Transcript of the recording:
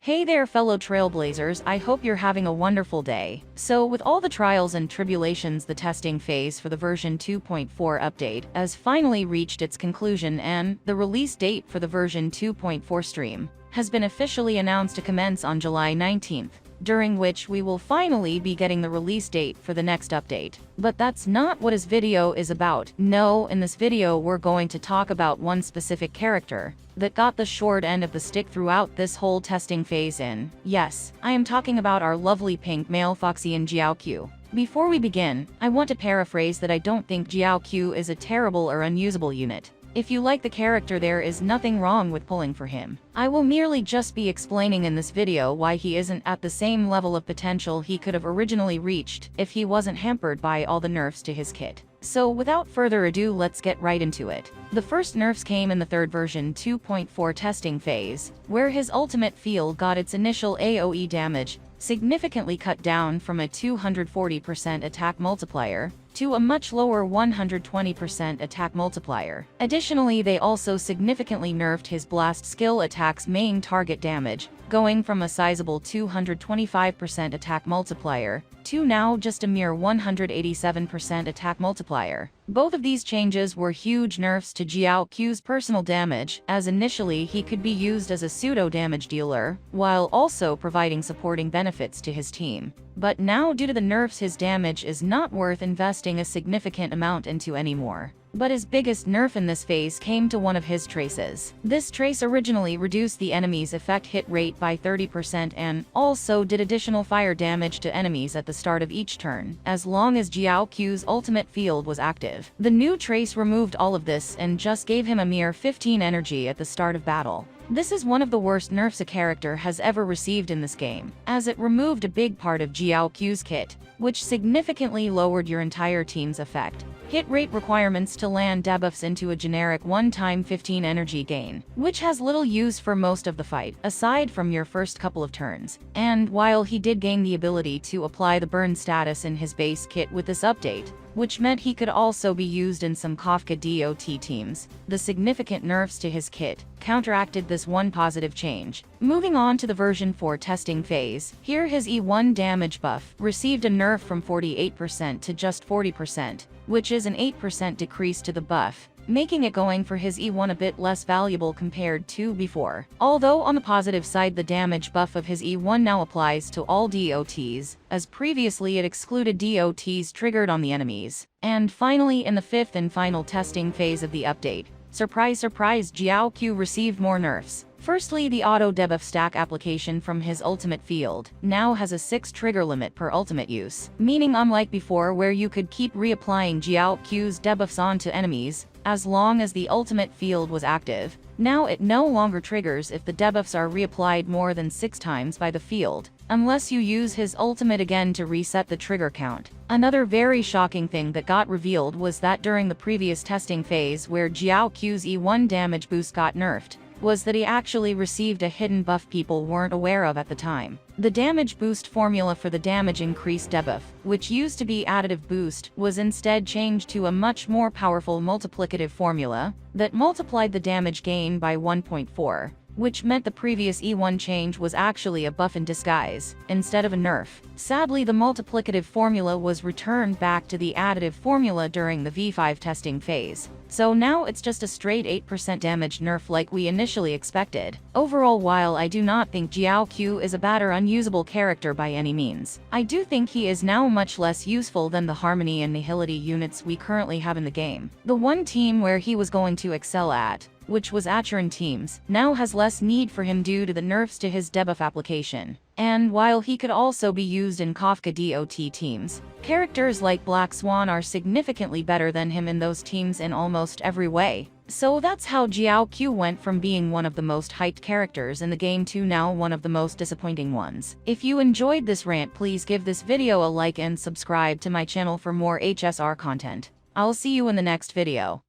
Hey there fellow trailblazers, I hope you're having a wonderful day. So with all the trials and tribulations, the testing phase for the version 2.4 update has finally reached its conclusion, and the release date for the version 2.4 stream has been officially announced to commence on July 19th, during which we will finally be getting the release date for the next update. But that's not what this video is about. No, in this video we're going to talk about one specific character that got the short end of the stick throughout this whole testing phase in. Yes, I am talking about our lovely pink male Foxian Jiaoqiu. Before we begin, I want to paraphrase that I don't think Jiaoqiu is a terrible or unusable unit. If you like the character, there is nothing wrong with pulling for him. I will merely just be explaining in this video why he isn't at the same level of potential he could have originally reached if he wasn't hampered by all the nerfs to his kit. So without further ado, let's get right into it. The first nerfs came in the third version 2.4 testing phase, where his ultimate field got its initial AoE damage significantly cut down from a 240% attack multiplier to a much lower 120% attack multiplier. Additionally, they also significantly nerfed his blast skill attack's main target damage, going from a sizable 225% attack multiplier to now just a mere 187% attack multiplier. Both of these changes were huge nerfs to Jiaoqiu's personal damage, as initially he could be used as a pseudo-damage dealer, while also providing supporting benefits to his team. But now, due to the nerfs, his damage is not worth investing a significant amount into anymore. But his biggest nerf in this phase came to one of his traces. This trace originally reduced the enemy's effect hit rate by 30% and also did additional fire damage to enemies at the start of each turn, as long as Jiaoqiu's ultimate field was active. The new trace removed all of this and just gave him a mere 15 energy at the start of battle. This is one of the worst nerfs a character has ever received in this game, as it removed a big part of Jiaoqiu's kit, which significantly lowered your entire team's effect hit rate requirements to land debuffs into a generic one-time 15 energy gain, which has little use for most of the fight, aside from your first couple of turns. And while he did gain the ability to apply the burn status in his base kit with this update, which meant he could also be used in some Kafka DOT teams, the significant nerfs to his kit counteracted this one positive change. Moving on to the version 4 testing phase, here his E1 damage buff received a nerf from 48% to just 40%, which is an 8% decrease to the buff, making it going for his E1 a bit less valuable compared to before. Although on the positive side, the damage buff of his E1 now applies to all DOTs, as previously it excluded DOTs triggered on the enemies. And finally, in the fifth and final testing phase of the update, surprise surprise, Jiaoqiu received more nerfs. Firstly, the auto debuff stack application from his ultimate field now has a 6 trigger limit per ultimate use, meaning unlike before where you could keep reapplying Jiaoqiu's debuffs onto enemies as long as the ultimate field was active, now it no longer triggers if the debuffs are reapplied more than 6 times by the field, unless you use his ultimate again to reset the trigger count. Another very shocking thing that got revealed was that during the previous testing phase where Jiaoqiu's E1 damage boost got nerfed, was that he actually received a hidden buff people weren't aware of at the time. The damage boost formula for the damage increase debuff, which used to be additive boost, was instead changed to a much more powerful multiplicative formula that multiplied the damage gain by 1.4. which meant the previous E1 change was actually a buff in disguise, instead of a nerf. Sadly, the multiplicative formula was returned back to the additive formula during the V5 testing phase. So now it's just a straight 8% damage nerf like we initially expected. Overall, while I do not think Jiaoqiu is a bad or unusable character by any means, I do think he is now much less useful than the Harmony and Nihility units we currently have in the game. The one team where he was going to excel at, which was Acheron teams, now has less need for him due to the nerfs to his debuff application. And while he could also be used in Kafka DOT teams, characters like Black Swan are significantly better than him in those teams in almost every way. So that's how Jiaoqiu went from being one of the most hyped characters in the game to now one of the most disappointing ones. If you enjoyed this rant, please give this video a like and subscribe to my channel for more HSR content. I'll see you in the next video.